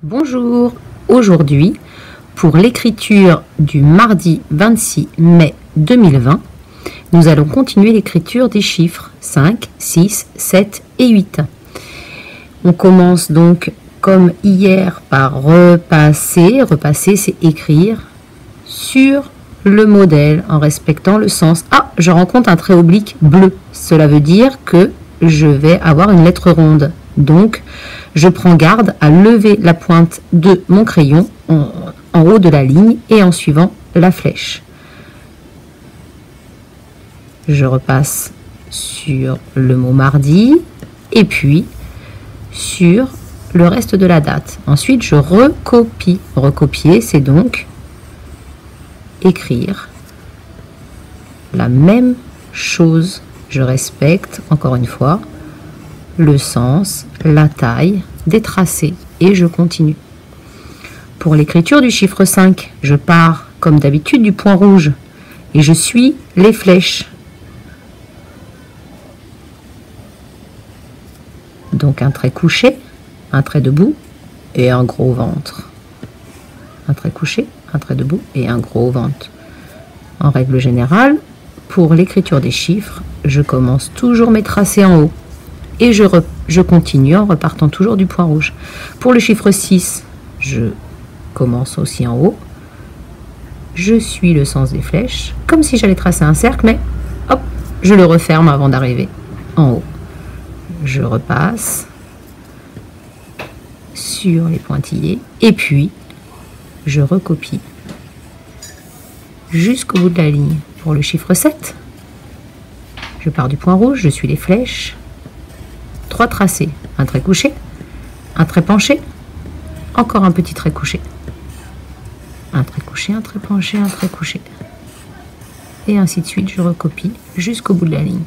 Bonjour, aujourd'hui, pour l'écriture du mardi 26 mai 2020, nous allons continuer l'écriture des chiffres 5, 6, 7 et 8. On commence donc comme hier par repasser. Repasser, c'est écrire sur le modèle en respectant le sens. Ah, je rencontre un trait oblique bleu. Cela veut dire que je vais avoir une lettre ronde. Donc, je prends garde à lever la pointe de mon crayon en haut de la ligne et en suivant la flèche. Je repasse sur le mot mardi et puis sur le reste de la date. Ensuite, je recopie. Recopier, c'est donc écrire la même chose. Je respecte, encore une fois, le sens, la taille des tracés et je continue. Pour l'écriture du chiffre 5, je pars comme d'habitude du point rouge et je suis les flèches. Donc un trait couché, un trait debout et un gros ventre. Un trait couché, un trait debout et un gros ventre. En règle générale, pour l'écriture des chiffres, je commence toujours mes tracés en haut. Et je continue en repartant toujours du point rouge. Pour le chiffre 6, je commence aussi en haut. Je suis le sens des flèches, comme si j'allais tracer un cercle, mais hop, je le referme avant d'arriver en haut. Je repasse sur les pointillés et puis je recopie jusqu'au bout de la ligne. Pour le chiffre 7, je pars du point rouge, je suis les flèches. 3 tracés, un trait couché, un trait penché, encore un petit trait couché, un trait couché, un trait penché, un trait couché, et ainsi de suite. Je recopie jusqu'au bout de la ligne.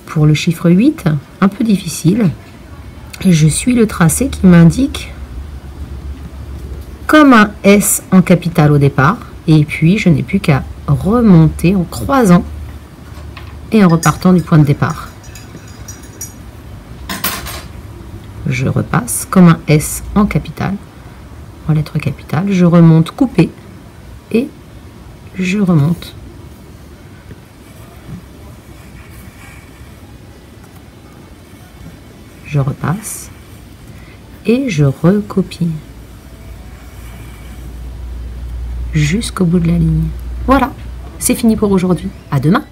Pour le chiffre 8, un peu difficile, je suis le tracé qui m'indique comme un S en capitale au départ, et puis je n'ai plus qu'à remonter en croisant et en repartant du point de départ. Je repasse comme un S en capitale, en lettre capitale, je remonte coupé et je remonte. Je repasse et je recopie jusqu'au bout de la ligne. Voilà, c'est fini pour aujourd'hui. À demain!